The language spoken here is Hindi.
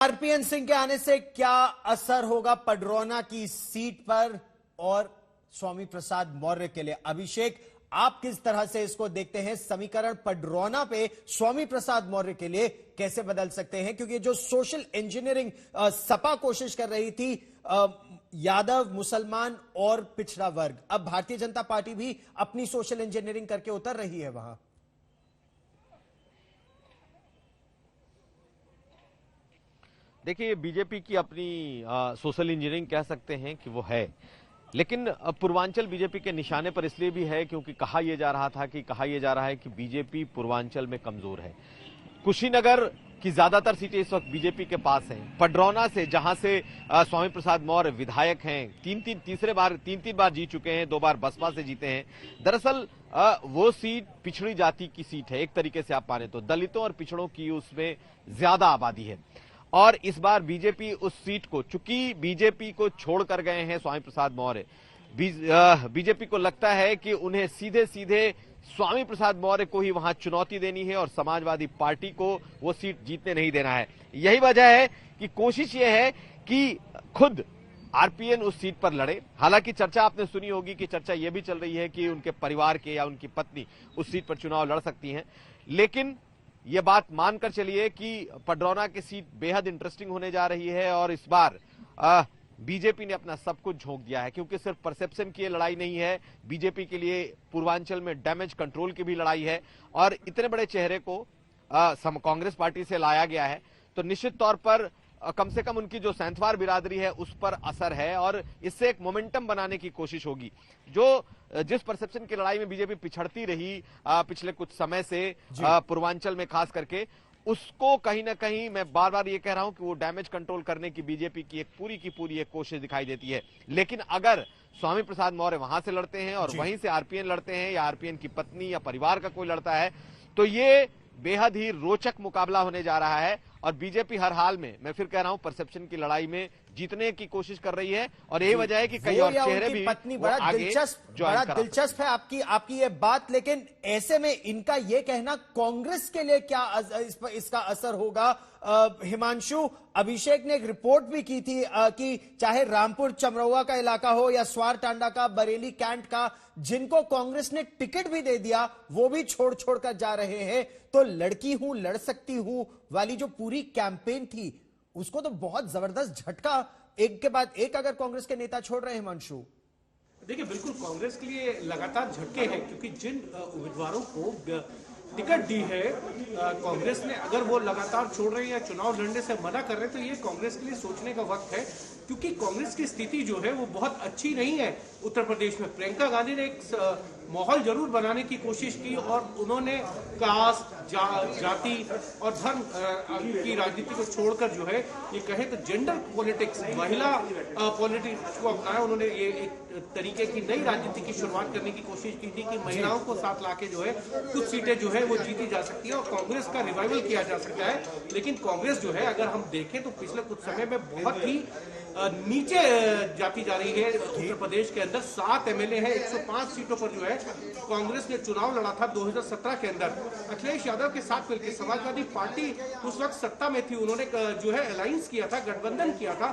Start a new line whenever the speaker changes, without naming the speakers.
आरपीएन सिंह के आने से क्या असर होगा पडरौना की सीट पर और स्वामी प्रसाद मौर्य के लिए? अभिषेक, आप किस तरह से इसको देखते हैं? समीकरण पडरौना पे स्वामी प्रसाद मौर्य के लिए कैसे बदल सकते हैं? क्योंकि जो सोशल इंजीनियरिंग सपा कोशिश कर रही थी, यादव, मुसलमान और पिछड़ा वर्ग, अब भारतीय जनता पार्टी भी अपनी सोशल इंजीनियरिंग करके उतर रही है वहां।
देखिए, बीजेपी की अपनी सोशल इंजीनियरिंग कह सकते हैं कि वो है, लेकिन पूर्वांचल बीजेपी के निशाने पर इसलिए भी है क्योंकि कहा यह जा रहा है कि बीजेपी पूर्वांचल में कमजोर है। कुशीनगर की ज्यादातर सीटें इस वक्त बीजेपी के पास हैं। पडरौना से, जहां से स्वामी प्रसाद मौर्य विधायक हैं, तीन बार जीत चुके हैं, 2 बार बसपा से जीते हैं। दरअसल वो सीट पिछड़ी जाति की सीट है, एक तरीके से आप माने तो दलितों और पिछड़ों की उसमें ज्यादा आबादी है। और इस बार बीजेपी उस सीट को, चूंकि बीजेपी को छोड़कर गए हैं स्वामी प्रसाद मौर्य, बीजेपी को लगता है कि उन्हें सीधे सीधे स्वामी प्रसाद मौर्य को ही वहां चुनौती देनी है और समाजवादी पार्टी को वो सीट जीतने नहीं देना है। यही वजह है कि कोशिश ये है कि खुद आरपीएन उस सीट पर लड़े। हालांकि चर्चा आपने सुनी होगी कि चर्चा यह भी चल रही है कि उनके परिवार के या उनकी पत्नी उस सीट पर चुनाव लड़ सकती हैं, लेकिन ये बात मानकर चलिए कि पडरौना की सीट बेहद इंटरेस्टिंग होने जा रही है। और इस बार बीजेपी ने अपना सब कुछ झोंक दिया है, क्योंकि सिर्फ परसेप्शन की लड़ाई नहीं है, बीजेपी के लिए पूर्वांचल में डैमेज कंट्रोल की भी लड़ाई है। और इतने बड़े चेहरे को कांग्रेस पार्टी से लाया गया है, तो निश्चित तौर पर कम से कम उनकी जो सैंथवार बिरादरी है उस पर असर है और इससे एक मोमेंटम बनाने की कोशिश होगी। जिस परसेप्शन की लड़ाई में बीजेपी पिछड़ती रही पिछले कुछ समय से पूर्वांचल में खास करके, उसको कहीं ना कहीं मैं बार बार ये कह रहा हूं कि वो डैमेज कंट्रोल करने की बीजेपी की पूरी एक कोशिश दिखाई देती है। लेकिन अगर स्वामी प्रसाद मौर्य वहां से लड़ते हैं और वहीं से आरपीएन लड़ते हैं या आरपीएन की पत्नी या परिवार का कोई लड़ता है, तो ये बेहद ही रोचक मुकाबला होने जा रहा है। और बीजेपी हर हाल में, मैं फिर कह रहा हूं, परसेप्शन की लड़ाई में जीतने की कोशिश कर रही है और यही वजह है कि कई और चेहरे भी
पत्नी बड़ा दिलचस्प है आपकी ये बात। लेकिन ऐसे में इनका ये कहना कांग्रेस के लिए क्या इसका असर होगा? हिमांशु, अभिषेक ने एक रिपोर्ट भी की थी कि चाहे रामपुर चमरौआ का इलाका हो या स्वार टांडा का, बरेली कैंट का, जिनको कांग्रेस ने टिकट भी दे दिया वो भी छोड़ कर जा रहे हैं। तो लड़की हूं, लड़ सकती हूं वाली जो पूरी कैंपेन थी, उसको तो बहुत जबरदस्त झटका एक के बाद एक अगर कांग्रेस के नेता छोड़ रहे हैं। हिमांशु,
देखिए, बिल्कुल कांग्रेस के लिए लगातार झटके हैं, क्योंकि जिन उम्मीदवारों को टिकट दी है कांग्रेस ने, अगर वो लगातार छोड़ रहे हैं या चुनाव लड़ने से मना कर रहे हैं, तो ये कांग्रेस के लिए सोचने का वक्त है। क्योंकि कांग्रेस की स्थिति जो है वो बहुत अच्छी नहीं है उत्तर प्रदेश में। प्रियंका गांधी ने एक माहौल जरूर बनाने की कोशिश की और उन्होंने कास्ट, जाति और धर्म की राजनीति को छोड़कर जो है, ये कहे तो जेंडर पॉलिटिक्स, महिला पॉलिटिक्स को अपनाया। उन्होंने ये एक तरीके की नई राजनीति की शुरुआत करने की कोशिश की थी कि महिलाओं को साथ लाके जो है कुछ सीटें जो है वो जीती जा सकती है और कांग्रेस का रिवाइवल किया जा सकता है। लेकिन कांग्रेस जो है, अगर हम देखें तो पिछले कुछ समय में बहुत ही नीचे जाती जा रही है। उत्तर प्रदेश के अंदर 7 एमएलए हैं, 105 सीटों पर जो है कांग्रेस ने चुनाव लड़ा था 2017 के अंदर अखिलेश यादव के साथ मिलकर। समाजवादी पार्टी उस वक्त सत्ता में थी, उन्होंने जो है अलायंस किया था, गठबंधन किया था।